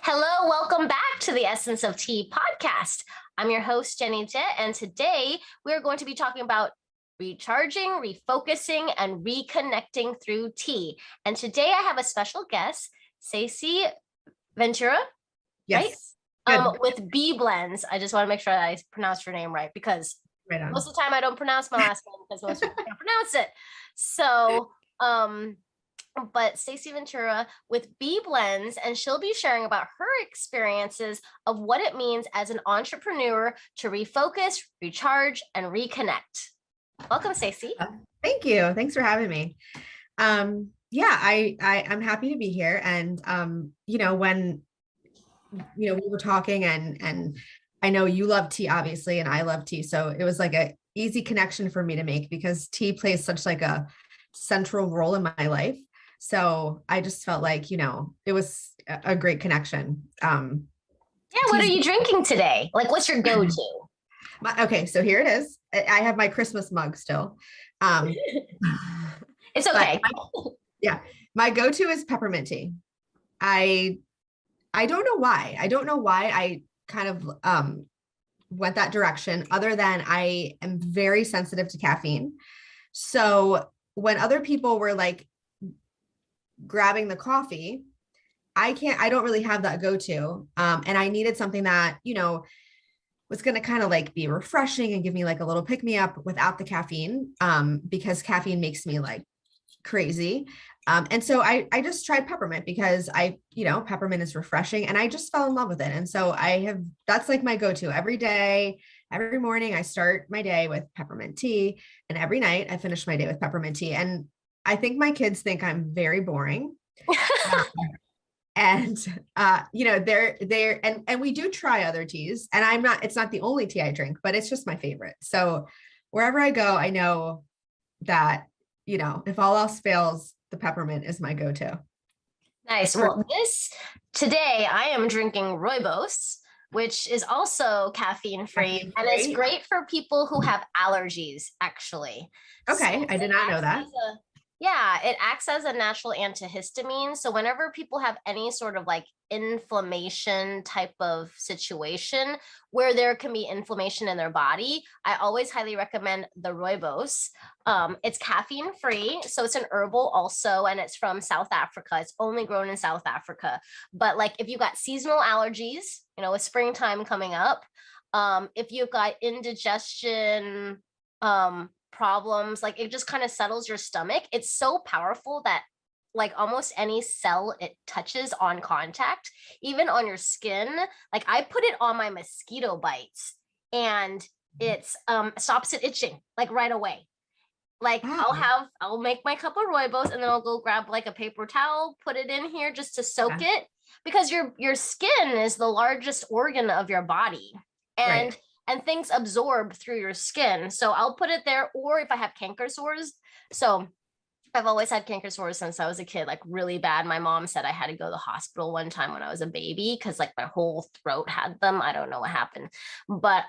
Hello, welcome back to the Essence of Tea podcast. I'm your host, Jenny Jett, and today we're going to be talking about recharging, refocusing, and reconnecting through tea. And today I have a special guest, Stacey Ventura, right? Yes. Good. With B Blends. I just want to make sure that I pronounce your name right because Right on. most of the time I don't pronounce my last name because most people can't pronounce it. So, but Stacey Ventura with B Blends, and she'll be sharing about her experiences of what it means as an entrepreneur to refocus, recharge, and reconnect. Welcome, Stacey. Thank you. Thanks for having me. I'm happy to be here. And when we were talking and I know you love tea, obviously, and I love tea. So it was like a easy connection for me to make because tea plays such like a central role in my life. So I just felt like, it was a great connection. What are you drinking today? Like, what's your go-to? Okay, so here it is. I have my Christmas mug still. It's okay. My go-to is peppermint tea. I don't know why. I don't know why I kind of went that direction, other than I am very sensitive to caffeine. So when other people were like grabbing the coffee, I don't really have that go-to. And I needed something that, was going to kind of like be refreshing and give me like a little pick me up without the caffeine, because caffeine makes me like crazy. And so I just tried peppermint because peppermint is refreshing and I just fell in love with it. And so that's like my go-to every day. Every morning I start my day with peppermint tea, and every night I finish my day with peppermint tea. And I think my kids think I'm very boring. And they're and we do try other teas, and it's not the only tea I drink, but it's just my favorite. So wherever I go, I know that, if all else fails, the peppermint is my go-to. Nice. Well, today I am drinking Rooibos, which is also caffeine free, and it's great for people who have allergies, actually. Okay, so I did not know that. It acts as a natural antihistamine. So whenever people have any sort of like inflammation type of situation where there can be inflammation in their body, I always highly recommend the Rooibos. It's caffeine free, so it's an herbal also, and it's from South Africa. It's only grown in South Africa. But like if you've got seasonal allergies, with springtime coming up, if you've got indigestion, problems, like it just kind of settles your stomach. It's so powerful that like almost any cell it touches on contact, even on your skin, like I put it on my mosquito bites and it's stops it itching like right away. Like I'll make my cup of Rooibos and then I'll go grab like a paper towel, put it in here just to soak it, because your skin is the largest organ of your body. And things absorb through your skin. So I'll put it there. Or if I have canker sores. So I've always had canker sores since I was a kid, like really bad. My mom said I had to go to the hospital one time when I was a baby because like my whole throat had them. I don't know what happened. But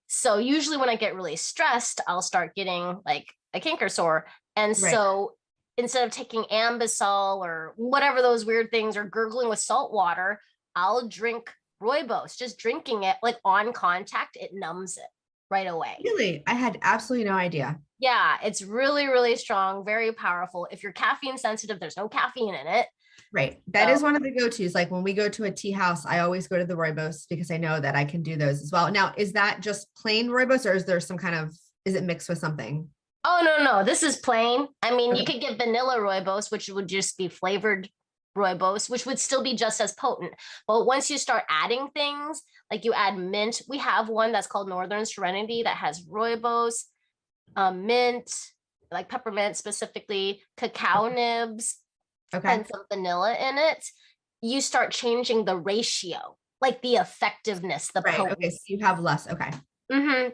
so usually when I get really stressed, I'll start getting like a canker sore. And so instead of taking Ambisol or whatever those weird things or gurgling with salt water, I'll drink Rooibos. Just drinking it like on contact, it numbs it right away. Really? I had absolutely no idea. Yeah, it's really, really strong, very powerful. If you're caffeine sensitive, there's no caffeine in it. Right. That is one of the go-tos. Like when we go to a tea house, I always go to the Rooibos because I know that I can do those as well. Now, is that just plain Rooibos or is there some is it mixed with something? Oh, no. This is plain. I mean, you could get vanilla Rooibos, which would just be flavored Rooibos, which would still be just as potent. But once you start adding things, like you add mint, we have one that's called Northern Serenity that has Rooibos, mint, like peppermint specifically, cacao nibs, and some vanilla in it. You start changing the ratio, like the effectiveness, the potency. Okay, so you have less. Okay.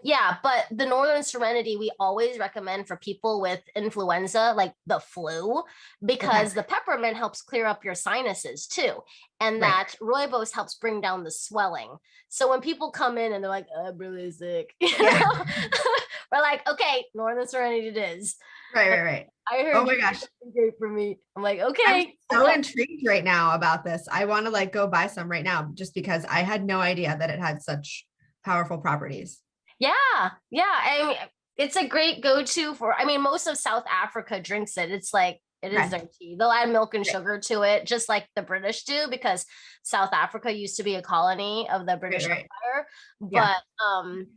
Yeah, but the Northern Serenity, we always recommend for people with influenza, like the flu, because the peppermint helps clear up your sinuses too. And that Rooibos helps bring down the swelling. So when people come in and they're like, I'm really sick, We're like, okay, Northern Serenity it is. Right, right, right. I Oh heard my you gosh. great for me. I'm like, I'm okay. so intrigued right now about this. I want to like go buy some right now just because I had no idea that it had such powerful properties. Yeah, yeah. I mean, it's a great go-to for, I mean, most of South Africa drinks it. It's like, it is Okay. their tea. They'll add milk and Right, sugar to it, just like the British do, because South Africa used to be a colony of the right, British right. Empire. Yeah. But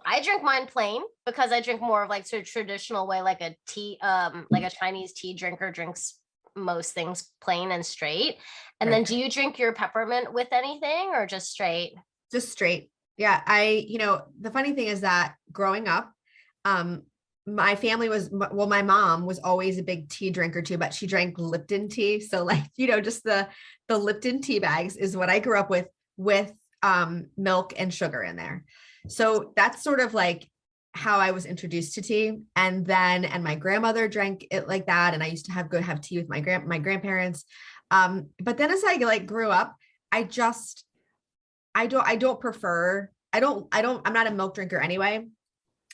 I drink mine plain because I drink more of like sort of traditional way, like a tea, like a Chinese tea drinker drinks most things plain and straight. And then Right. do you drink your peppermint with anything or just straight? Just straight. Yeah. The funny thing is that growing up, um, my family was, well, my mom was always a big tea drinker too, but she drank Lipton tea. So like, just the Lipton tea bags is what I grew up with milk and sugar in there. So that's sort of like how I was introduced to tea. And my grandmother drank it like that. And I used to have tea with my grandparents. But then as I like grew up, I just, I don't prefer, I'm not a milk drinker anyway.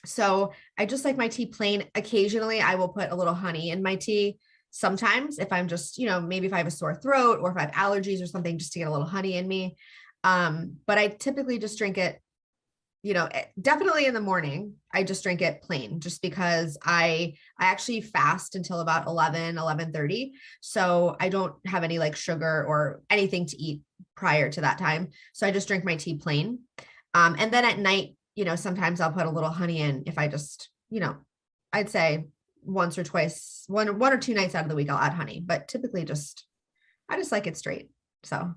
So I just like my tea plain. Occasionally I will put a little honey in my tea. Sometimes if I'm just, maybe if I have a sore throat or if I have allergies or something, just to get a little honey in me. But I typically just drink it, definitely in the morning. I just drink it plain just because I actually fast until about 11:30. So I don't have any like sugar or anything to eat prior to that time. So I just drink my tea plain. And then at night, sometimes I'll put a little honey in if I just, I'd say once or twice, one or two nights out of the week, I'll add honey, but typically I just like it straight. So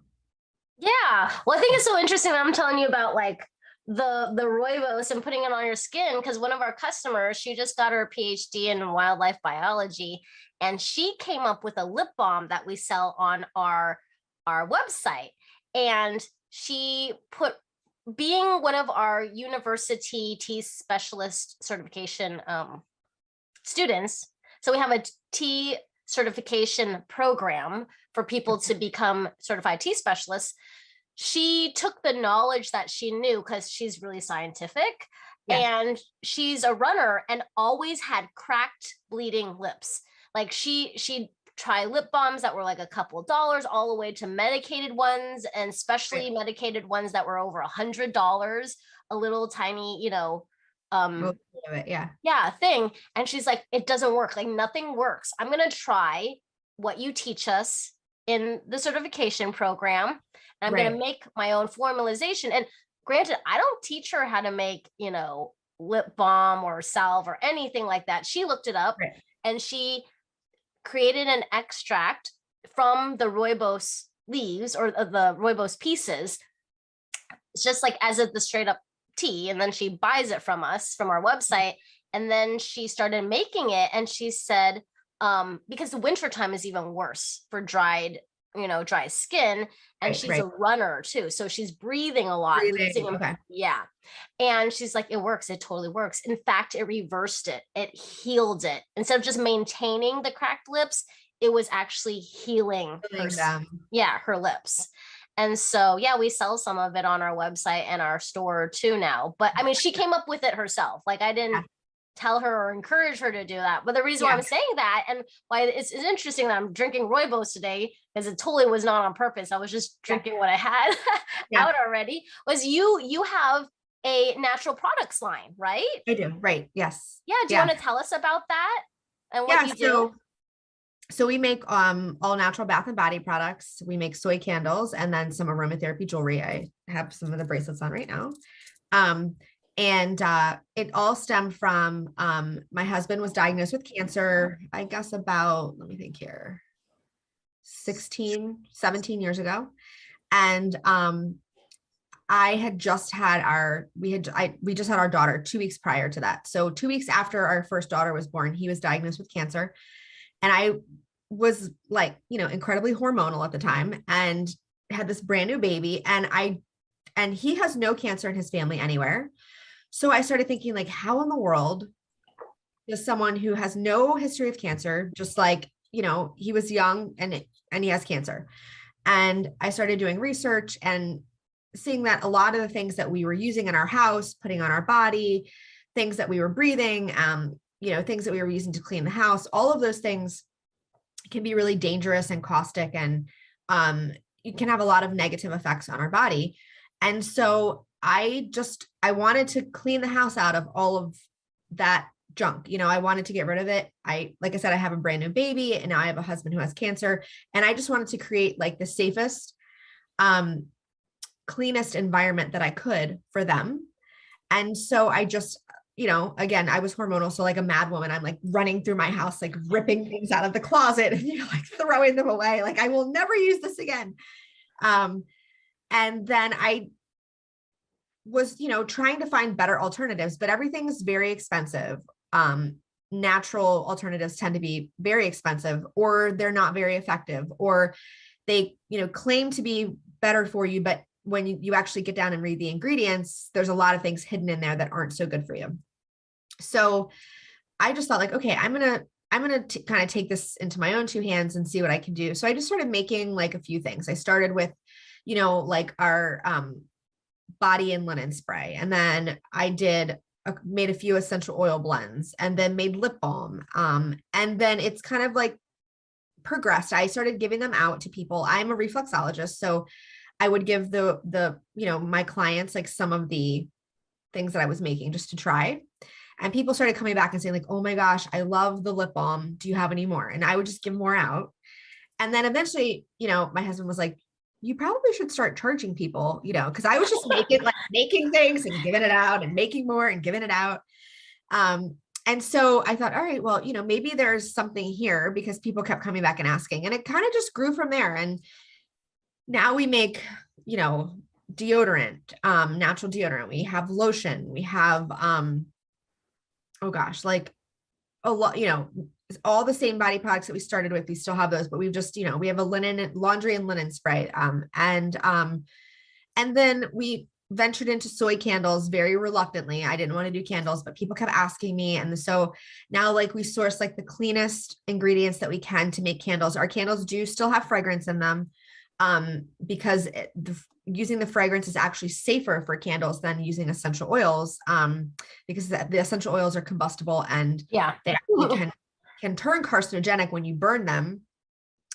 Yeah. Well, I think it's so interesting that I'm telling you about like the rooibos and putting it on your skin because one of our customers, she just got her PhD in wildlife biology, and she came up with a lip balm that we sell on our website. And she put being one of our university tea specialist certification students. So we have a tea certification program for people to become certified tea specialists. She took the knowledge that she knew because she's really scientific yeah, and she's a runner and always had cracked bleeding lips. Like she try lip balms that were like a couple dollars all the way to medicated ones and especially right. medicated ones that were over $100, a little tiny, um Most of it, yeah. yeah, thing. And she's like, it doesn't work. Like nothing works. I'm going to try what you teach us in the certification program. And I'm going to Right, make my own formalization. And granted, I don't teach her how to make, lip balm or salve or anything like that. She looked it up right, and she created an extract from the rooibos leaves or the rooibos pieces. It's just like as the straight up tea. And then she buys it from us from our website. And then she started making it. And she said, because the winter time is even worse for dry skin. And right, she's a right. runner too. So she's breathing a lot, Breathing. losing, Okay. yeah. And she's like, it works. It totally works. In fact, it reversed it. It healed it. Instead of just maintaining the cracked lips, it was actually healing her, Feeling them. yeah, her lips. And so, yeah, we sell some of it on our website and our store too now. But I mean, she came up with it herself. Like I Yeah. didn't tell her or encourage her to do that. But the reason why Yeah. I'm saying that and why it's interesting that I'm drinking rooibos today, because it totally was not on purpose. I was just Yeah. drinking what I had Yeah. out already, was you have a natural products line, right? I do. Right. Yes. Yeah. Do you Yeah. want to tell us about that and what Yeah. you do? So we make all natural bath and body products. We make soy candles and then some aromatherapy jewelry. I have some of the bracelets on right now. Um, and it all stemmed from my husband was diagnosed with cancer, I guess about, let me think here, 16, 17 years ago. And I had just had we just had our daughter 2 weeks prior to that. So 2 weeks after our first daughter was born, he was diagnosed with cancer. And I was like, incredibly hormonal at the time and had this brand new baby. And he has no cancer in his family anywhere. So I started thinking like, how in the world does someone who has no history of cancer, just like, he was young and he has cancer. And I started doing research and seeing that a lot of the things that we were using in our house, putting on our body, things that we were breathing, things that we were using to clean the house. All of those things can be really dangerous and caustic, and it can have a lot of negative effects on our body. And so I wanted to clean the house out of all of that junk. I wanted to get rid of it. Like I said, I have a brand new baby, and now I have a husband who has cancer. And I just wanted to create like the safest, cleanest environment that I could for them. And so I just, again, I was hormonal. So like a mad woman, I'm like running through my house, like ripping things out of the closet and, like throwing them away. Like I will never use this again. And then I was, trying to find better alternatives, but everything's very expensive. Natural alternatives tend to be very expensive, or they're not very effective, or they, claim to be better for you, but when you actually get down and read the ingredients, there's a lot of things hidden in there that aren't so good for you. So I just thought like, okay, I'm going to kind of take this into my own two hands and see what I can do. So I just started making like a few things. I started with, like our, body and linen spray. And then I made a few essential oil blends, and then made lip balm. And then it's kind of like progressed. I started giving them out to people. I'm a reflexologist. So I would give my clients like some of the things that I was making just to try. And people started coming back and saying like, oh my gosh, I love the lip balm. Do you have any more? And I would just give more out. And then eventually, my husband was like, you probably should start charging people, because I was just making things and giving it out and making more and giving it out. And so I thought, all right, well, maybe there's something here, because people kept coming back and asking, and it kind of just grew from there. And now we make, deodorant, natural deodorant. We have lotion. We have, like a lot, all the same body products that we started with. We still have those, but we've just, we have a laundry and linen spray. And then we ventured into soy candles very reluctantly. I didn't want to do candles, but people kept asking me. And so now like we source like the cleanest ingredients that we can to make candles. Our candles do still have fragrance in them, because using the fragrance is actually safer for candles than using essential oils, because the essential oils are combustible, and they actually can turn carcinogenic when you burn them.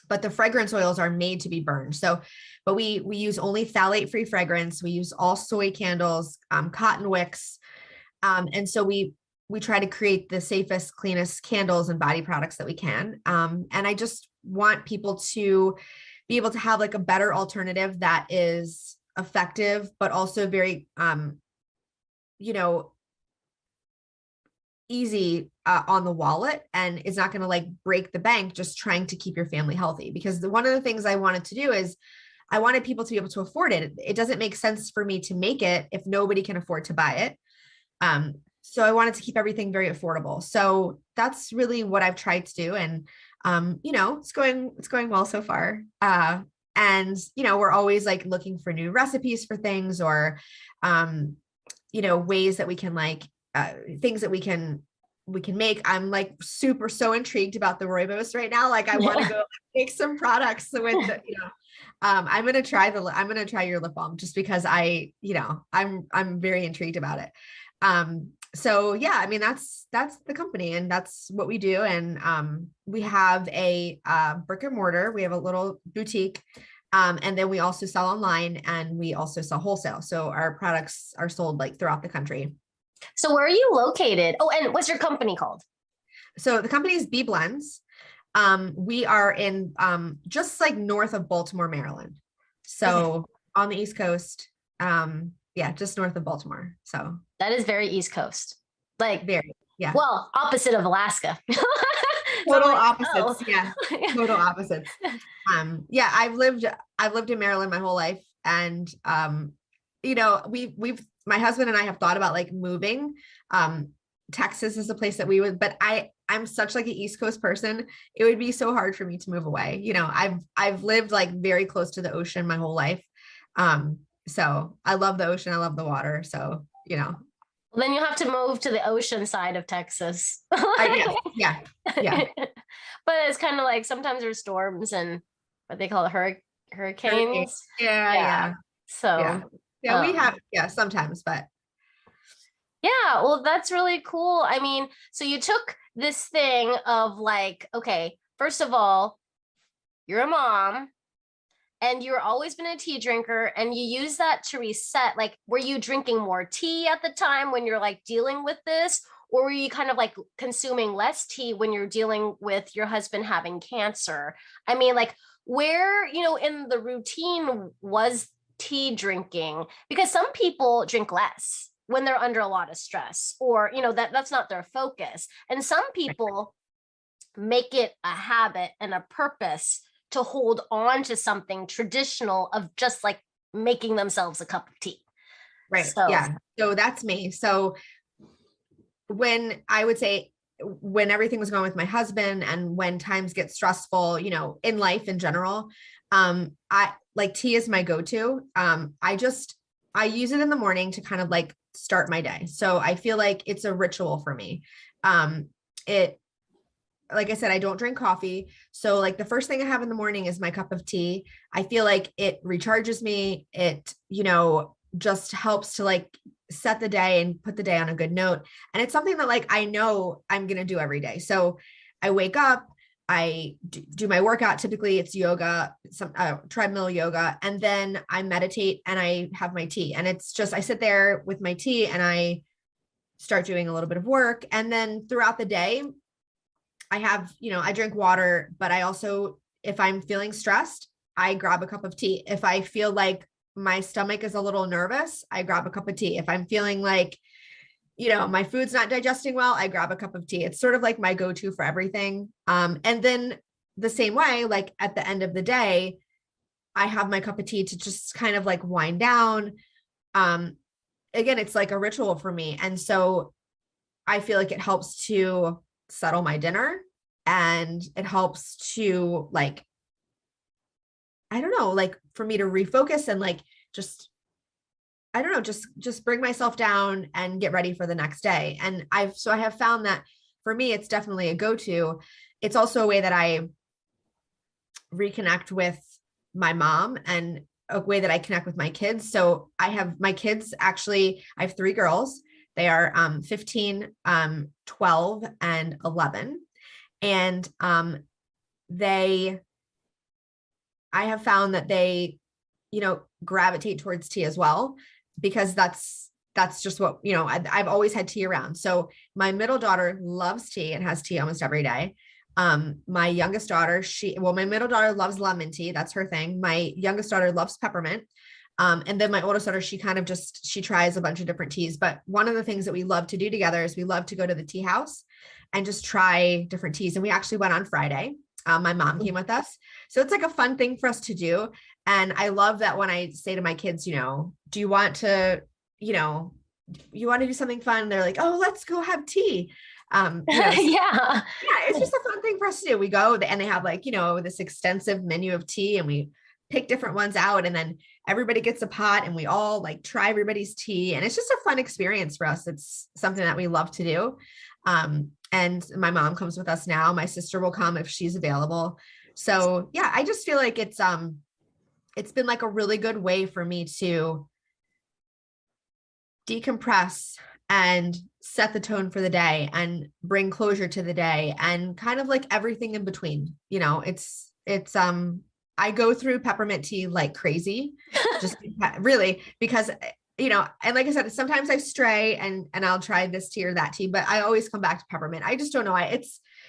But the fragrance oils are made to be burned. So, but we use only phthalate-free fragrance. We use all soy candles, cotton wicks. And so we try to create the safest, cleanest candles and body products that we can. And I just want people to be able to have like a better alternative that is effective, but also very, easy on the wallet, and is not going to like break the bank just trying to keep your family healthy. Because one of the things I wanted to do is I wanted people to be able to afford it. It doesn't make sense for me to make it if nobody can afford to buy it. So I wanted to keep everything very affordable. So that's really what I've tried to do. And, it's going well so far. And, we're always like looking for new recipes for things, or, ways that we can like, things that we can make. I'm like so intrigued about the rooibos right now. Like I want to go make some products with the, I'm going to try your lip balm just because I'm very intrigued about it. So yeah, I mean, that's the company, and that's what we do. And, we have a, brick and mortar, we have a little boutique. And then we also sell online, and we also sell wholesale. So our products are sold like throughout the country. So where are you located? Oh, and what's your company called? So the company is B Blends. We are in just like north of Baltimore, Maryland. So on the East Coast, just north of Baltimore. So that is very East Coast. Like very, yeah. Well, opposite of Alaska. Total opposites. Yeah. Total opposites. I've lived in Maryland my whole life. And my husband and I have thought about like moving. Texas is a place that we would, but I'm such like an East Coast person. It would be so hard for me to move away. I've lived like very close to the ocean my whole life. So I love the ocean. I love the water. So, Well, then you have to move to the ocean side of Texas. Yeah. But it's kind of like sometimes there's storms and what they call it, hurricanes. Yeah. So we have, sometimes, but Yeah, well, that's really cool. I mean, so you took this thing of like, okay, first of all, you're a mom and you're always been a tea drinker and you use that to reset. Like, were you drinking more tea at the time when you're like dealing with this? Or were you kind of like consuming less tea when you're dealing with your husband having cancer? I mean, like, where, in the routine was tea drinking? Because some people drink less when they're under a lot of stress, or, that's not their focus. And some people make it a habit and a purpose to hold on to something traditional of just like making themselves a cup of tea. Right. So, Yeah. So that's me. So when I would say when everything was going with my husband and when times get stressful, in life in general, I like tea is my go-to. I use it in the morning to kind of like start my day. So I feel like it's a ritual for me. It like I said, I don't drink coffee. So like the first thing I have in the morning is my cup of tea. I feel like it recharges me. It, just helps to like set the day and put the day on a good note. And it's something that like I know I'm going to do every day. So I wake up, I do my workout. Typically it's yoga, some treadmill yoga, and then I meditate and I have my tea. And it's just, I sit there with my tea and I start doing a little bit of work. And then throughout the day, I have, I drink water, but I also, if I'm feeling stressed, I grab a cup of tea. If I feel like my stomach is a little nervous, I grab a cup of tea. If I'm feeling like, my food's not digesting well, I grab a cup of tea. It's sort of like my go-to for everything. And then the same way, like at the end of the day, I have my cup of tea to just kind of like wind down. Again, it's like a ritual for me. And so I feel like it helps to settle my dinner and it helps to like, I don't know, like for me to refocus and like just I don't know, just bring myself down and get ready for the next day. And I have found that for me it's definitely a go-to. It's also a way that I reconnect with my mom and a way that I connect with my kids. So I have my kids actually, I have three girls. They are 15, 12, and 11. And they I have found that they, gravitate towards tea as well, because that's just what, I've always had tea around. So my middle daughter loves tea and has tea almost every day. My youngest daughter, my middle daughter loves lemon tea. That's her thing. My youngest daughter loves peppermint. And then my oldest daughter, she tries a bunch of different teas. But one of the things that we love to do together is we love to go to the tea house and just try different teas. And we actually went on Friday. My mom came with us. So it's like a fun thing for us to do. And I love that when I say to my kids, do you want to, you want to do something fun? They're like, oh, let's go have tea. So yeah. yeah, it's just a fun thing for us to do. We go and they have like, this extensive menu of tea and we pick different ones out and then everybody gets a pot and we all like try everybody's tea. And it's just a fun experience for us. It's something that we love to do. And my mom comes with us now. My sister will come if she's available. So yeah, I just feel like it's been like a really good way for me to decompress and set the tone for the day and bring closure to the day and kind of like everything in between. I go through peppermint tea like crazy, just really because and like I said, sometimes I stray and I'll try this tea or that tea, but I always come back to peppermint. I just don't know why.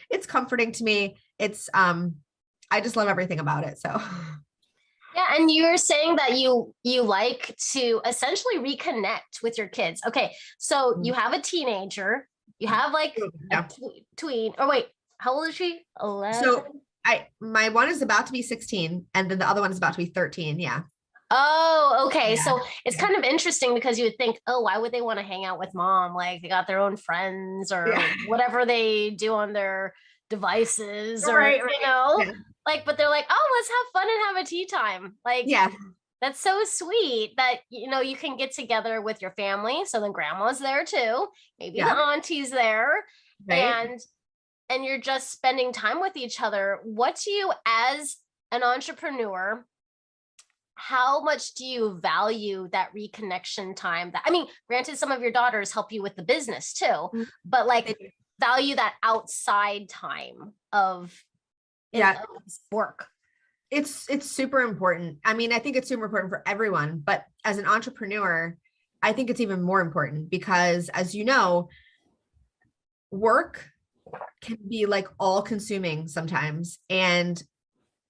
It's comforting to me. I just love everything about it. So Yeah, and you're saying that you like to essentially reconnect with your kids. Okay, so you have a teenager, you have like a yeah. tween. Oh wait, how old is she? 11. So my one is about to be 16 and then the other one is about to be 13. Yeah. Oh, okay. Yeah. So it's kind of interesting because you would think, oh, why would they want to hang out with mom? Like they got their own friends or Yeah. whatever they do on their devices, or Right. Yeah. like, but they're like, oh, let's have fun and have a tea time. Like Yeah. that's so sweet that you can get together with your family. So then grandma's there too, maybe the Yeah. auntie's there, Right. and you're just spending time with each other. What do you, as an entrepreneur, how much do you value that reconnection time? That, I mean, granted, some of your daughters help you with the business too, but like value that outside time of Yeah, work. it's super important. I mean, I think it's super important for everyone, but as an entrepreneur, I think it's even more important because, as you know, work can be like all consuming sometimes. And,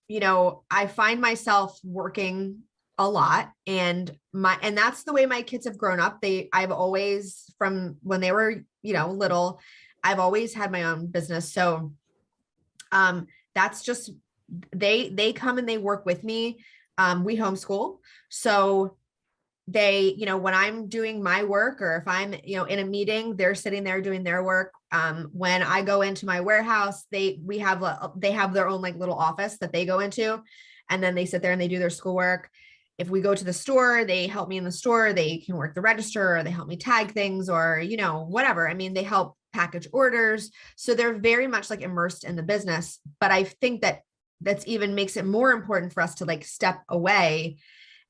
I find myself working a lot, and that's the way my kids have grown up. I've always, from when they were, little, I've always had my own business. So, that's just, they come and they work with me. We homeschool. So when I'm doing my work, or if I'm, in a meeting, they're sitting there doing their work. When I go into my warehouse, they have their own like little office that they go into, and then they sit there and they do their schoolwork. If we go to the store, they help me in the store. They can work the register, or they help me tag things, or, whatever. I mean, they help package orders. So they're very much like immersed in the business. But I think that's even makes it more important for us to like step away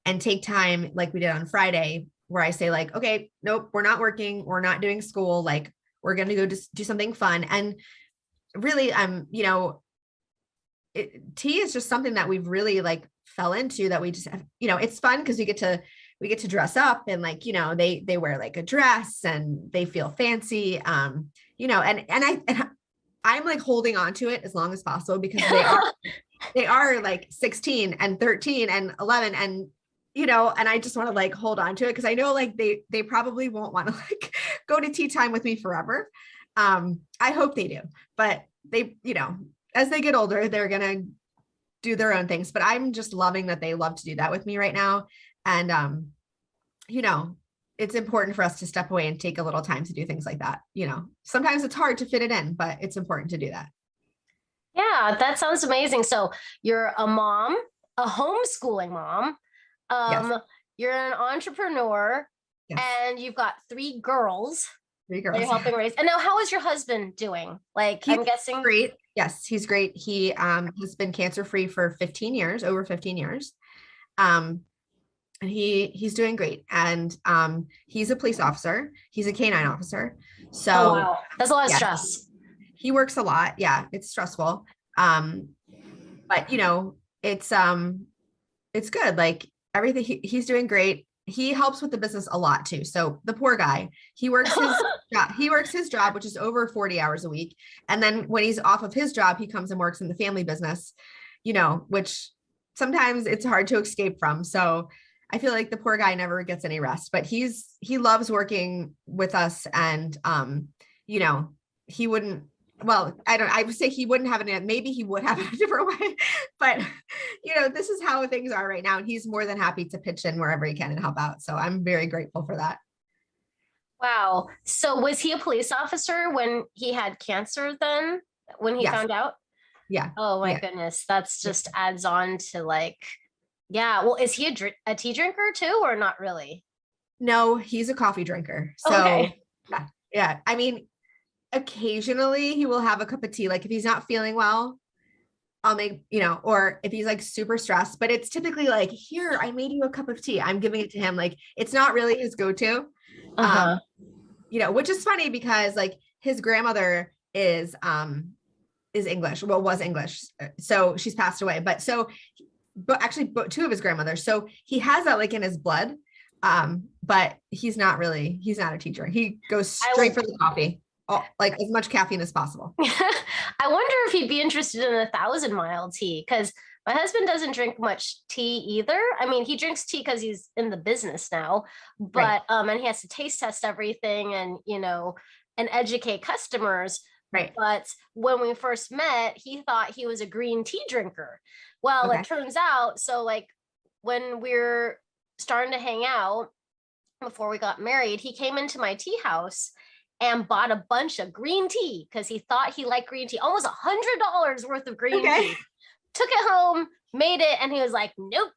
and take time, like we did on Friday, where I say like, okay, nope, we're not working. We're not doing school. Like, we're going to go just do something fun. And really, tea is just something that we've really like fell into, that we just have, it's fun because we get to dress up, and like, they wear like a dress and they feel fancy. I'm like holding on to it as long as possible, because they are like 16 and 13 and 11, and and I just want to like hold on to it, because I know like they probably won't want to like go to tea time with me forever. I hope they do, but they, as they get older, they're gonna do their own things. But I'm just loving that they love to do that with me right now. And it's important for us to step away and take a little time to do things like that. Sometimes it's hard to fit it in, but it's important to do that. Yeah, that sounds amazing. So you're a mom, a homeschooling mom. Yes. You're an entrepreneur, Yes. and you've got 3 girls. 3 girls. You're helping raise. And now, how is your husband doing? Like, He's I'm guessing. great. Yes, he's great. He has been cancer free for 15 years, over 15 years. And he's doing great. And he's a police officer. He's a canine officer. So, oh wow, that's a lot of yeah, stress. he works a lot. Yeah, it's stressful. But it's good. Like everything, he's doing great. He helps with the business a lot too. So the poor guy, he works his job, which is over 40 hours a week. And then when he's off of his job, he comes and works in the family business, which sometimes it's hard to escape from. So I feel like the poor guy never gets any rest, but he loves working with us. And, he wouldn't, well, I would say he wouldn't have it. Maybe he would have it a different way, but this is how things are right now. And he's more than happy to pitch in wherever he can and help out. So I'm very grateful for that. Wow. So was he a police officer when he had cancer then, when he Yes. found out? Yeah. Oh my Yeah. goodness. That's just adds on to like, yeah. Well, is he a tea drinker too, or not really? No, he's a coffee drinker. So Okay. yeah. I mean, occasionally he will have a cup of tea. Like if he's not feeling well, I'll make, or if he's like super stressed, but it's typically like, here, I made you a cup of tea. I'm giving it to him. Like, it's not really his go-to, which is funny because like his grandmother is English. Well, was English. So she's passed away, but actually 2 of his grandmothers. So he has that like in his blood. But he's not a teacher. He goes straight for the coffee. Like as much caffeine as possible. I wonder if he'd be interested in 1,000 mile tea, because my husband doesn't drink much tea either. I mean, he drinks tea because he's in the business now, but right. And he has to taste test everything and and educate customers. Right. But when we first met, he thought he was a green tea drinker. Well, okay. It turns out, so like when we're starting to hang out before we got married, he came into my tea house and bought a bunch of green tea because he thought he liked green tea, almost $100 worth of green tea. Took it home, made it, and he was like, nope,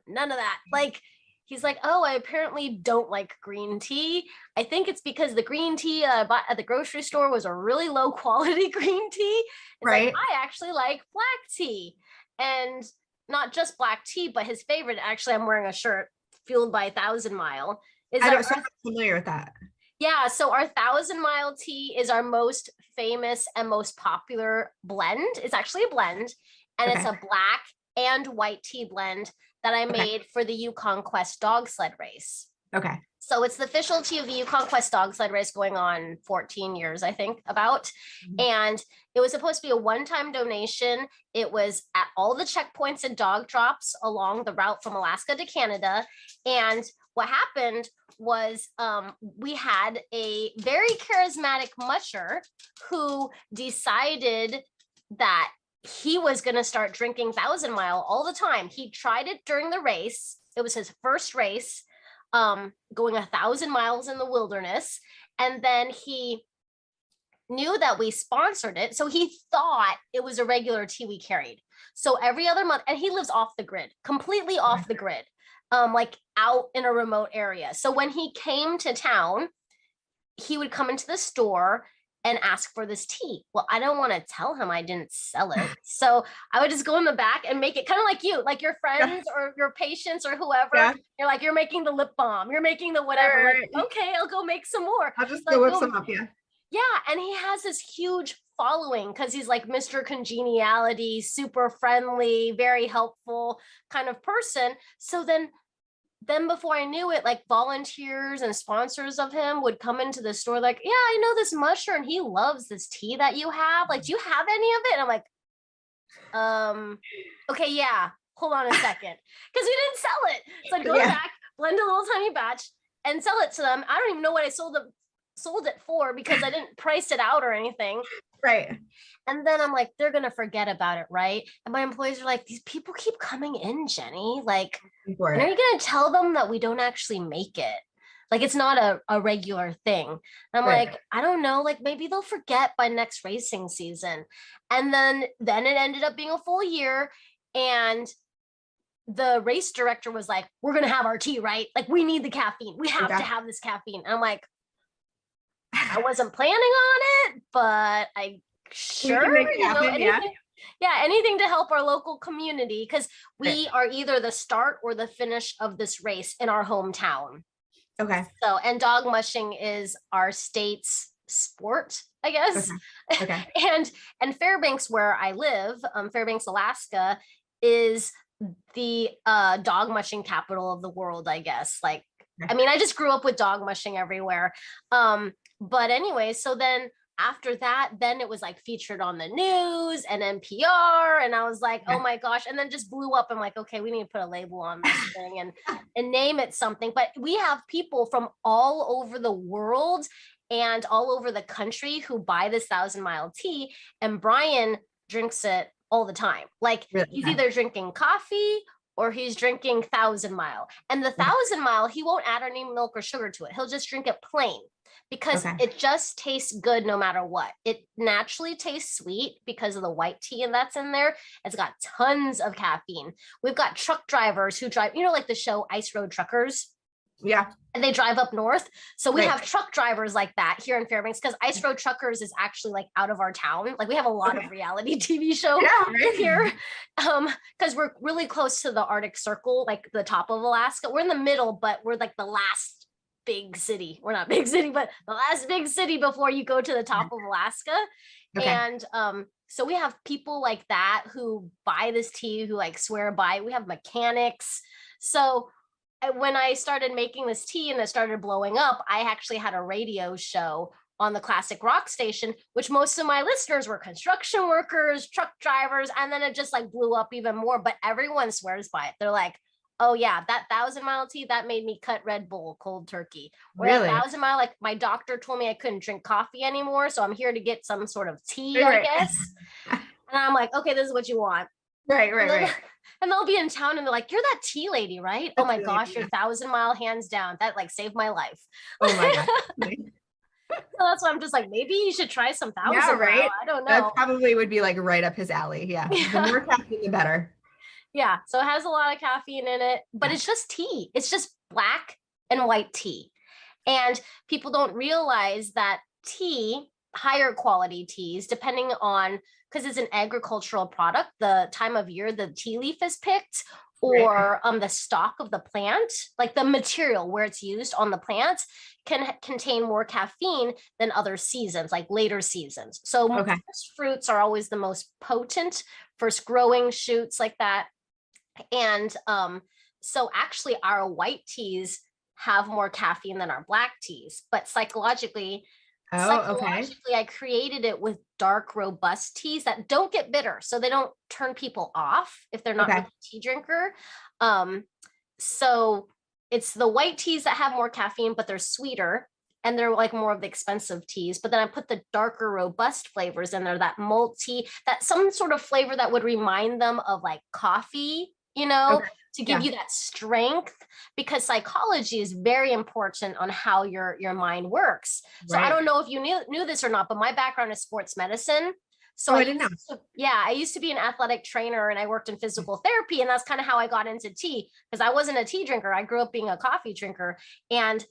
none of that. Like, he's like, oh, I apparently don't like green tea. I think it's because the green tea I bought at the grocery store was a really low quality green tea. It's right. Like, I actually like black tea. And not just black tea, but his favorite, actually, I'm wearing a shirt fueled by Thousand Mile. I don't, so I'm not familiar with that. Yeah, so our Thousand Mile tea is our most famous and most popular blend. It's actually a blend, and it's a black and white tea blend that I made for the Yukon Quest dog sled race. Okay. So it's the official tea of the Yukon Quest dog sled race, going on 14 years, I think, about. And it was supposed to be a one-time donation. It was at all the checkpoints and dog drops along the route from Alaska to Canada. And what happened was we had a very charismatic musher who decided that he was going to start drinking Thousand Mile all the time. He tried it during the race. It was his first race, going 1,000 miles in the wilderness. And then he knew that we sponsored it. So he thought it was a regular tea we carried. So every other month, and he lives off the grid, completely off the grid, like out in a remote area. So when he came to town, he would come into the store and ask for this tea. Well, I don't want to tell him I didn't sell it. So I would just go in the back and make it kind of like you, like your friends or your patients or whoever. Yeah. You're like, you're making the lip balm, you're making the whatever. Right. Like, okay, I'll go make some more. I'll just go whip some up, yeah. Yeah, and he has this huge following because he's like Mr. Congeniality, super friendly, very helpful kind of person. So then before I knew it, like volunteers and sponsors of him would come into the store like, yeah, I know this musher and he loves this tea that you have. Like, do you have any of it? And I'm like, okay, yeah, hold on a second. Because we didn't sell it. So I'd go back, blend a little tiny batch and sell it to them. I don't even know what I sold it for because I didn't price it out or anything. Right. And then I'm like, they're going to forget about it, right? And my employees are like, these people keep coming in, Jenny. Like, when are you going to tell them that we don't actually make it? Like, it's not a regular thing. And I'm like, I don't know. Like, maybe they'll forget by next racing season. And then it ended up being a full year. And the race director was like, we're going to have our tea, right? Like, we need the caffeine. We have to have this caffeine. And I'm like, I wasn't planning on it, but I anything to help our local community, because we are either the start or the finish of this race in our hometown. Okay. So, and dog mushing is our state's sport, I guess. Okay. and Fairbanks, where I live, Fairbanks, Alaska, is the dog mushing capital of the world, I guess. Like, I mean, I just grew up with dog mushing everywhere. But anyway, so then after that, then it was like featured on the news and NPR. And I was like, oh my gosh. And then just blew up. I'm like, okay, we need to put a label on this thing and name it something. But we have people from all over the world and all over the country who buy this Thousand Mile tea. And Brian drinks it all the time. Like, he's either drinking coffee or he's drinking Thousand Mile. And the Thousand Mile, he won't add any milk or sugar to it. He'll just drink it plain because it just tastes good no matter what. It naturally tastes sweet because of the white tea and that's in there. It's got tons of caffeine. We've got truck drivers who drive, you know, like the show Ice Road Truckers. Yeah. And they drive up north. So we have truck drivers like that here in Fairbanks because Ice Road Truckers is actually like out of our town. Like, we have a lot of reality TV show here because we're really close to the Arctic Circle, like the top of Alaska. We're in the middle, but we're like the last big city. We're not big city, but the last big city before you go to the top of Alaska. And so we have people like that who buy this tea, who like swear by it. We have mechanics. So when I started making this tea and it started blowing up, I actually had a radio show on the classic rock station, which most of my listeners were construction workers, truck drivers, and then it just like blew up even more. But everyone swears by it. They're like, oh yeah, that Thousand Mile tea, that made me cut Red Bull cold turkey. Or that Thousand Mile, like my doctor told me I couldn't drink coffee anymore, so I'm here to get some sort of tea, I guess. And I'm like, okay, this is what you want. Right. And they'll be in town and they're like, you're that tea lady, right? Oh my gosh, your Thousand Mile, hands down. That like saved my life. Oh my God. So that's why I'm just like, maybe you should try some Thousand Mile. I don't know. That probably would be like right up his alley. Yeah. The more caffeine, the better. Yeah. So it has a lot of caffeine in it, but it's just tea. It's just black and white tea. And people don't realize that tea higher quality teas, depending on, because it's an agricultural product, the time of year the tea leaf is picked, or the stock of the plant, like the material where it's used on the plant, can contain more caffeine than other seasons, like later seasons. So first fruits are always the most potent, first growing shoots like that. And so actually our white teas have more caffeine than our black teas, but psychologically, I created it with dark, robust teas that don't get bitter. So they don't turn people off if they're not really a tea drinker. So it's the white teas that have more caffeine, but they're sweeter and they're like more of the expensive teas. But then I put the darker, robust flavors in there, that malt tea, that some sort of flavor that would remind them of like coffee, to give you that strength, because psychology is very important on how your mind works. So I don't know if you knew this or not, but my background is sports medicine. So I didn't know. I used to be an athletic trainer and I worked in physical therapy, and that's kind of how I got into tea, because I wasn't a tea drinker. I grew up being a coffee drinker. And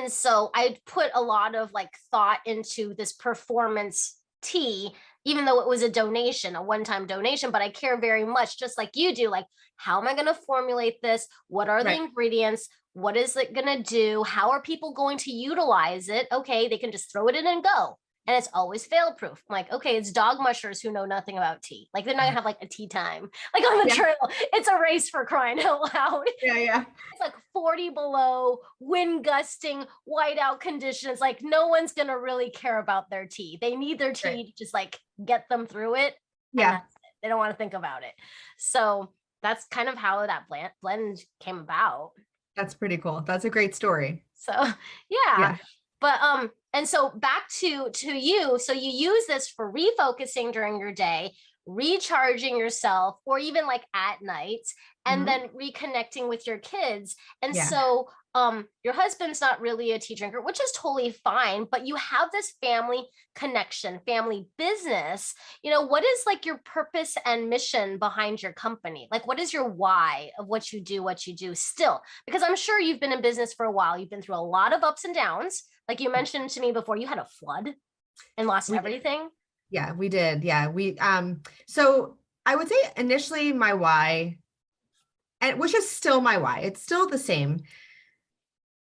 so I put a lot of like thought into this performance tea, even though it was a donation, a one-time donation, but I care very much, just like you do, like, how am I going to formulate this? What are the ingredients? What is it going to do? How are people going to utilize it? Okay, they can just throw it in and go. And it's always fail proof. I'm like, okay, it's dog mushers who know nothing about tea. Like, they're not gonna have like a tea time, like on the trail. It's a race, for crying out loud. It's like 40 below, wind gusting, whiteout conditions. Like, no one's gonna really care about their tea. They need their tea to just like get them through it. That's it. They don't want to think about it. So that's kind of how that blend came about. That's pretty cool. That's a great story. So but and so back to you. So you use this for refocusing during your day, recharging yourself, or even like at night, and then reconnecting with your kids. And so your husband's not really a tea drinker, which is totally fine, but you have this family connection, family business. What is like your purpose and mission behind your company? Like, what is your why of what you do still? Because I'm sure you've been in business for a while. You've been through a lot of ups and downs. Like you mentioned to me before, you had a flood and lost everything. Yeah, we did. Yeah, so I would say initially my why, and which is still my why, it's still the same,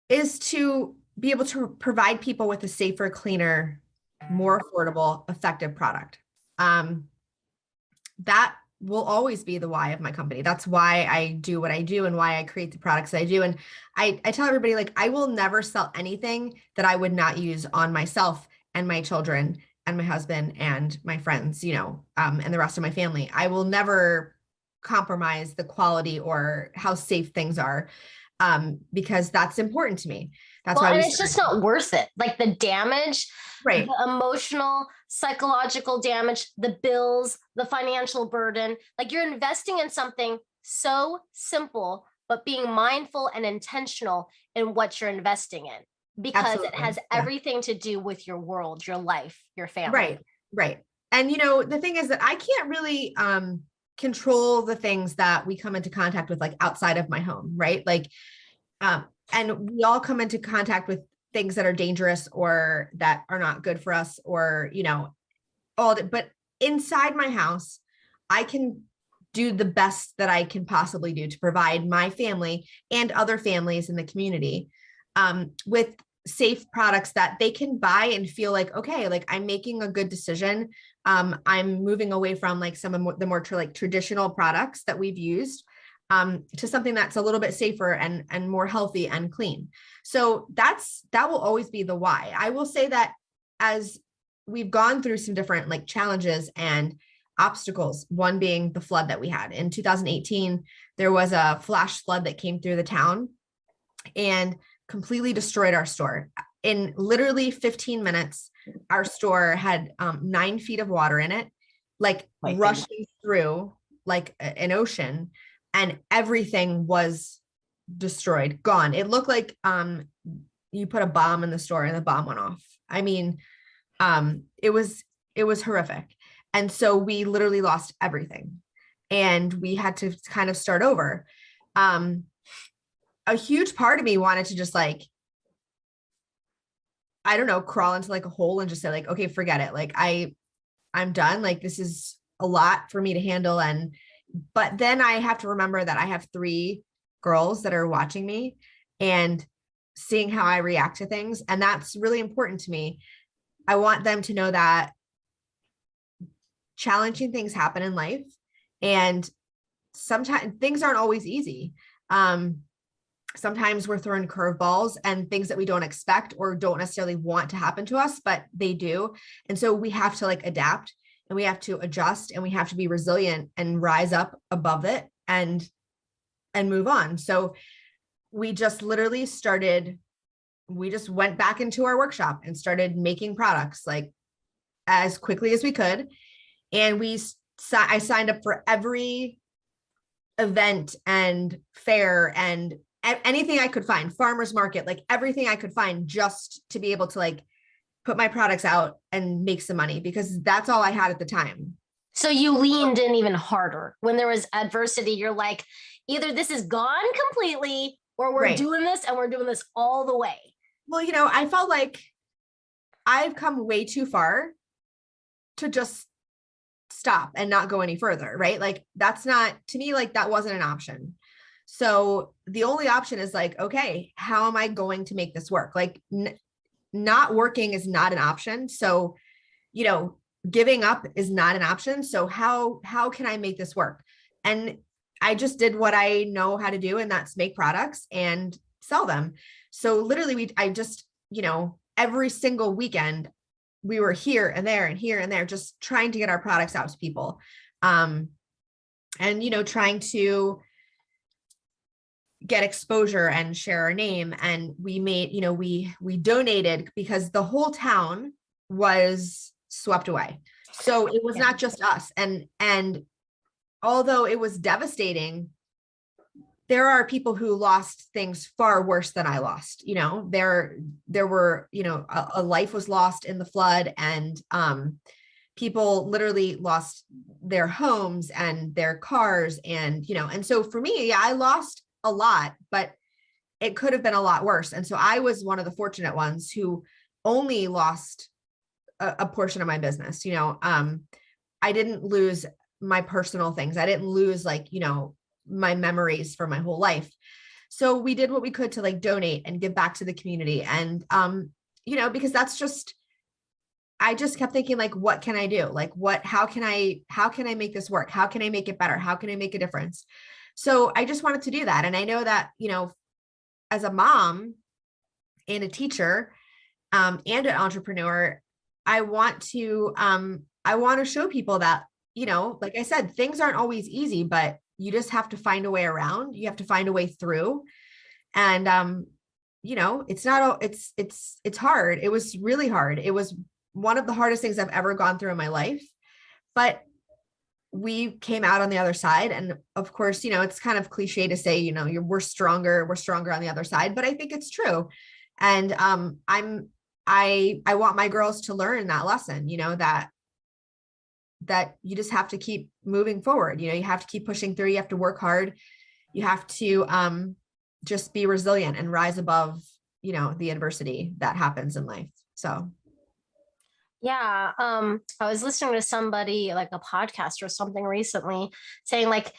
is to be able to provide people with a safer, cleaner, more affordable, effective product. That will always be the why of my company. That's why I do what I do and why I create the products that I do. And I tell everybody, like, I will never sell anything that I would not use on myself and my children and my husband and my friends, and the rest of my family. I will never compromise the quality or how safe things are, because that's important to me. That's why it's just not worth it. Like the damage, the emotional, psychological damage, the bills, the financial burden. Like, you're investing in something so simple, but being mindful and intentional in what you're investing in, because it has everything to do with your world, your life, your family. Right. And the thing is that I can't really control the things that we come into contact with, like outside of my home, right? Like, and we all come into contact with things that are dangerous or that are not good for us, or, but inside my house, I can do the best that I can possibly do to provide my family and other families in the community with safe products that they can buy and feel like, okay, like I'm making a good decision. I'm moving away from like some of the more traditional products that we've used, to something that's a little bit safer and more healthy and clean. So that will always be the why. I will say that as we've gone through some different like challenges and obstacles, one being the flood that we had in 2018, there was a flash flood that came through the town and completely destroyed our store. In literally 15 minutes, our store had 9 feet of water in it, like rushing through like an ocean, and everything was destroyed, gone. It looked like you put a bomb in the store and the bomb went off. I mean, it was horrific. And so we literally lost everything and we had to kind of start over. A huge part of me wanted to just like, I don't know, crawl into like a hole and just say like, okay, forget it. Like I'm done. Like this is a lot for me to handle. But then I have to remember that I have 3 girls that are watching me and seeing how I react to things. And that's really important to me. I want them to know that challenging things happen in life, and sometimes things aren't always easy. Sometimes we're throwing curveballs and things that we don't expect or don't necessarily want to happen to us, but they do. And so we have to like adapt, and we have to adjust, and we have to be resilient and rise up above it and move on. So we just literally we just went back into our workshop and started making products like as quickly as we could. And I signed up for every event and fair and anything I could find, farmers market, like everything I could find, just to be able to like put my products out and make some money, because that's all I had at the time. So you leaned in even harder when there was adversity. You're like, either this is gone completely or we're Right. doing this, and we're doing this all the way. Well, I felt like I've come way too far to just stop and not go any further, right? Like that's not, to me, like that wasn't an option. So the only option is like, okay, how am I going to make this work? Like not working is not an option. So, giving up is not an option. So how can I make this work? And I just did what I know how to do, and that's make products and sell them. So literally I just, every single weekend we were here and there and here and there, just trying to get our products out to people. And, trying to get exposure and share our name. And we made, we donated, because the whole town was swept away. So it was not just us. And although it was devastating, there are people who lost things far worse than I lost. There were, a life was lost in the flood, and people literally lost their homes and their cars. And so for me, yeah, I lost a lot, but it could have been a lot worse. And so I was one of the fortunate ones who only lost a portion of my business. I didn't lose my personal things. I didn't lose my memories for my whole life. So we did what we could to like donate and give back to the community. And, because I just kept thinking like, what can I do? Like how can I make this work? How can I make it better? How can I make a difference? So I just wanted to do that. And I know that, as a mom and a teacher, and an entrepreneur, I want to show people that, like I said, things aren't always easy, but you just have to find a way around. You have to find a way through. And, it's hard. It was really hard. It was one of the hardest things I've ever gone through in my life, but we came out on the other side. And of course, it's kind of cliche to say, we're stronger on the other side, but I think it's true. And, I want my girls to learn that lesson, that you just have to keep moving forward. You have to keep pushing through. You have to work hard. You have to just be resilient and rise above, the adversity that happens in life. So. Yeah. I was listening to somebody, like a podcast or something recently, saying like,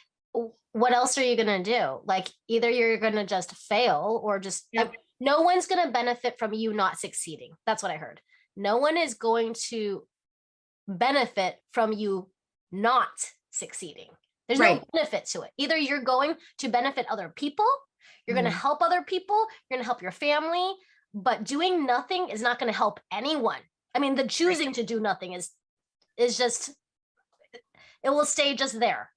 what else are you going to do? Like either you're going to just fail or just, Yep. No one's going to benefit from you not succeeding. That's what I heard. No one is going to benefit from you not succeeding. There's no benefit to it. Either you're going to benefit other people, you're going to help other people, you're going to help your family, but doing nothing is not going to help anyone. I mean, the choosing to do nothing is just, it will stay just there.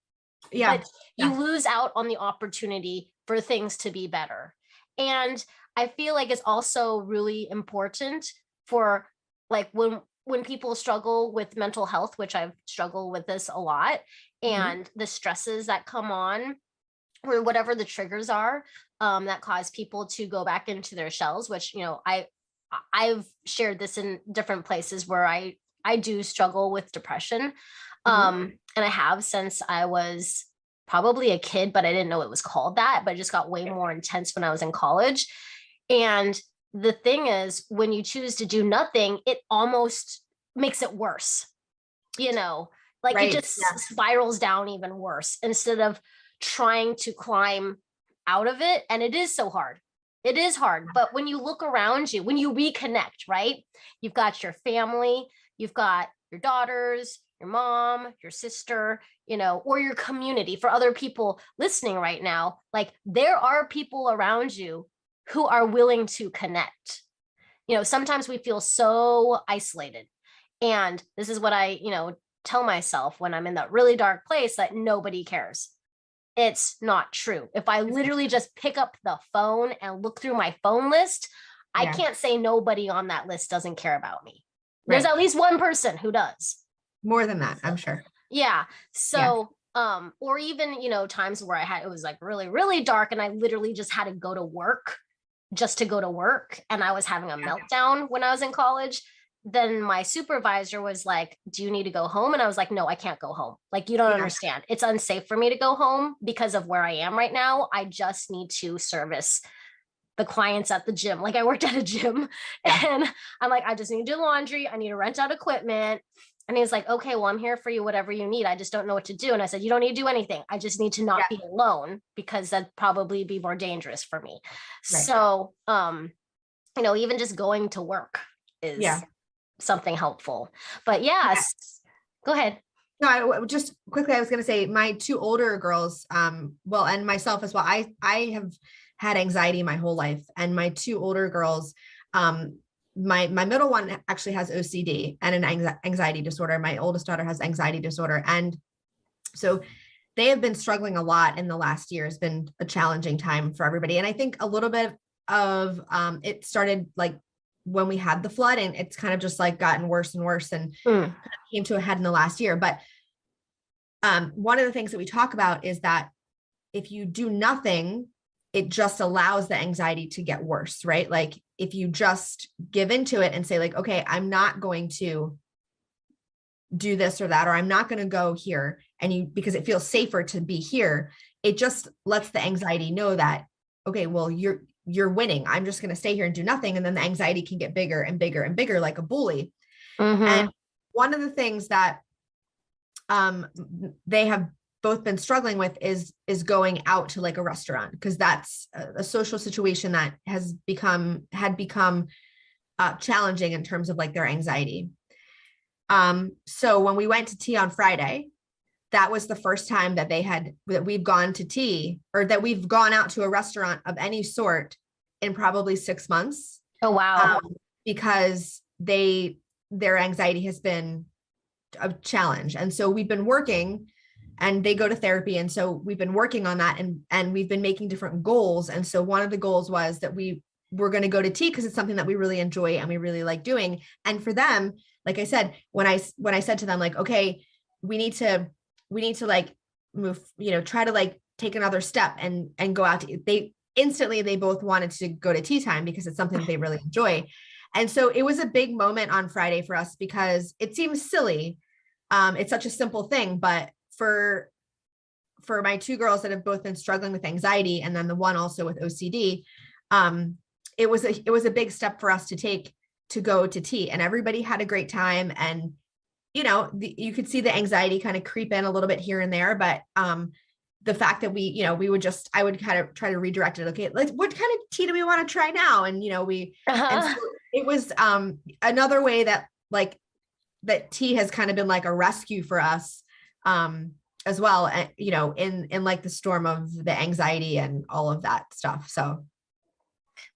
Yeah. But you lose out on the opportunity for things to be better. And I feel like it's also really important for like when people struggle with mental health, which I've struggled with this a lot, and the stresses that come on, or whatever the triggers are, that cause people to go back into their shells, which, I've shared this in different places where I do struggle with depression. And I have since I was probably a kid, but I didn't know it was called that, but it just got way more intense when I was in college. And the thing is, when you choose to do nothing, it almost makes it worse, like it Right. just Yeah. spirals down even worse instead of trying to climb out of it. And it is so hard. It is hard. But when you look around you, when you reconnect, right? You've got your family, you've got your daughters, your mom, your sister, or your community. For other people listening right now, like there are people around you who are willing to connect. Sometimes we feel so isolated. And this is what I, tell myself when I'm in that really dark place, that nobody cares. It's not true. If I literally just pick up the phone and look through my phone list, I Yeah. can't say nobody on that list doesn't care about me. There's Right. at least one person who does. More than that, I'm sure. Yeah. Yeah. So, or even, times where it was like really, really dark and I literally just had to go to work just to go to work. And I was having a meltdown when I was in college. Then my supervisor was like, do you need to go home? And I was like, no, I can't go home. Like, you don't understand. It's unsafe for me to go home because of where I am right now. I just need to service the clients at the gym. Like I worked at a gym and I'm like, I just need to do laundry. I need to rent out equipment. And he was like, okay, well, I'm here for you, whatever you need. I just don't know what to do. And I said, you don't need to do anything. I just need to not be alone because that'd probably be more dangerous for me. Right. So, even just going to work is something helpful. But yes, go ahead. No, I just quickly, I was going to say my two older girls, well, and myself as well. I have had anxiety my whole life, and my two older girls, my middle one actually has OCD and an anxiety disorder. My oldest daughter has anxiety disorder. And so they have been struggling a lot in the last year. It's been a challenging time for everybody. And I think a little bit of it started like when we had the flood, and it's kind of just like gotten worse and worse and came to a head in the last year. But one of the things that we talk about is that if you do nothing, it just allows the anxiety to get worse, right? Like if you just give into it and say like, okay, I'm not going to do this or that, or I'm not going to go here, and because it feels safer to be here, it just lets the anxiety know that, okay, well, you're winning. I'm just going to stay here and do nothing. And then the anxiety can get bigger and bigger and bigger, like a bully. And one of the things that they have both been struggling with is going out to like a restaurant, because that's a social situation that had become challenging in terms of like their anxiety. So when we went to tea on Friday, that was the first time that we've gone to tea, or that we've gone out to a restaurant of any sort in probably 6 months. Oh, wow. Because their anxiety has been a challenge. And so we've been working, and they go to therapy. And so we've been working on that, and we've been making different goals. And so one of the goals was that we were going to go to tea because it's something that we really enjoy and we really like doing. And for them, like I said, when I said to them, like, okay, we need to like move, try to like take another step and go out to, they both wanted to go to tea time because it's something that they really enjoy. And so it was a big moment on Friday for us because it seems silly. It's such a simple thing, but for my two girls that have both been struggling with anxiety, and then the one also with OCD, it was a big step for us to take to go to tea, and everybody had a great time. And, you could see the anxiety kind of creep in a little bit here and there, but, the fact that I would kind of try to redirect it. Okay, what kind of tea do we want to try now? And, and so it was, another way that like, that tea has kind of been like a rescue for us, as well, in like the storm of the anxiety and all of that stuff. So.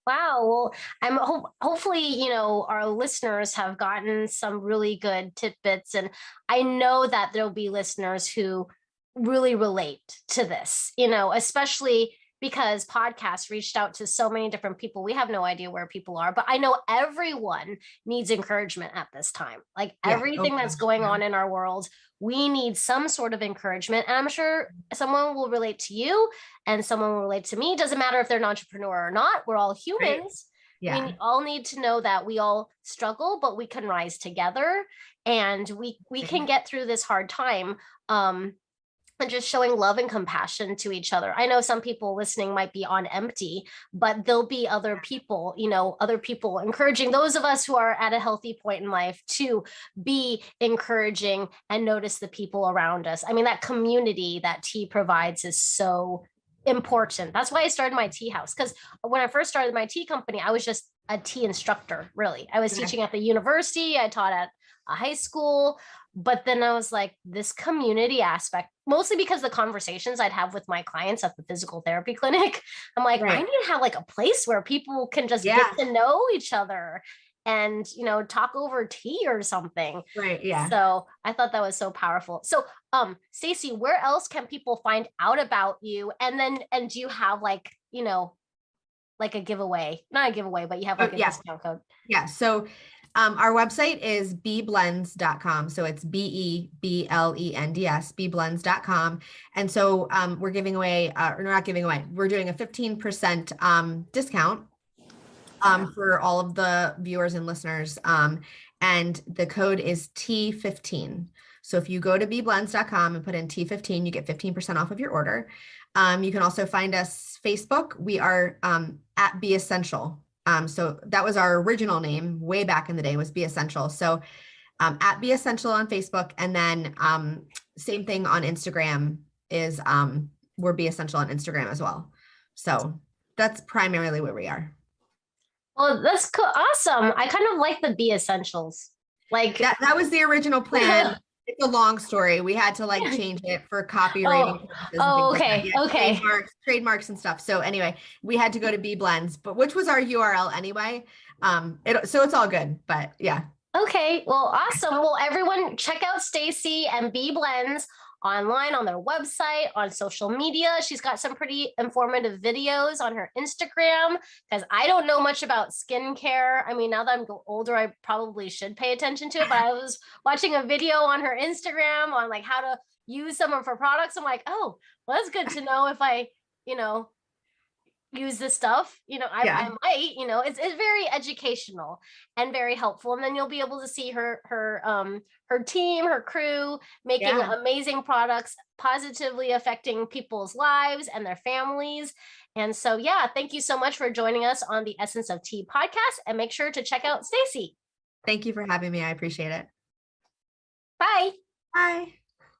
Wow. Well, hopefully, our listeners have gotten some really good tidbits. And I know that there'll be listeners who really relate to this, especially because podcasts reached out to so many different people. We have no idea where people are, but I know everyone needs encouragement at this time. Like everything that's going on in our world, we need some sort of encouragement. And I'm sure someone will relate to you and someone will relate to me. Doesn't matter if they're an entrepreneur or not. We're all humans. Right. Yeah. We all need to know that we all struggle, but we can rise together, and we can get through this hard time. and just showing love and compassion to each other. I know some people listening might be on empty, but there'll be other people, other people encouraging those of us who are at a healthy point in life to be encouraging and notice the people around us. I mean, that community that tea provides is so important. That's why I started my tea house. Because when I first started my tea company, I was just a tea instructor, really. I was teaching at the university, I taught at a high school. But then I was like, this community aspect, mostly because the conversations I'd have with my clients at the physical therapy clinic, I'm like, I need to have like a place where people can just get to know each other and, talk over tea or something. Right. Yeah. So I thought that was so powerful. So, Stacey, where else can people find out about you? And do you have like, like a giveaway, not a giveaway, but you have like a discount code? Yeah. So our website is beblends.com. So it's BEBLENDS, beblends.com. And so we're giving away, or not giving away, we're doing a 15% discount for all of the viewers and listeners. And the code is T15. So if you go to beblends.com and put in T15, you get 15% off of your order. You can also find us Facebook. We are at Be Essential. So that was our original name way back in the day, was Be Essential. So at Be Essential on Facebook, and then same thing on Instagram is we're Be Essential on Instagram as well. So that's primarily where we are. Well, that's cool. Awesome. I kind of like the Be Essentials. Like that was the original plan. It's a long story. We had to like change it for copywriting purposes. Okay. Like okay. Trademarks and stuff. So anyway, we had to go to B Blends, but which was our URL anyway. So it's all good, but yeah. Okay. Well, awesome. Well, everyone check out Stacey and B Blends online on their website, on social media. She's got some pretty informative videos on her Instagram, because I don't know much about skincare. I mean, now that I'm older, I probably should pay attention to it, but I was watching a video on her Instagram on like how to use some of her products. I'm like, oh, well, that's good to know if I, use this stuff, I might, it's very educational and very helpful. And then you'll be able to see her team, her crew making amazing products, positively affecting people's lives and their families. And so, thank you so much for joining us on the Essence of Tea podcast, and make sure to check out Stacey. Thank you for having me. I appreciate it. Bye. Bye.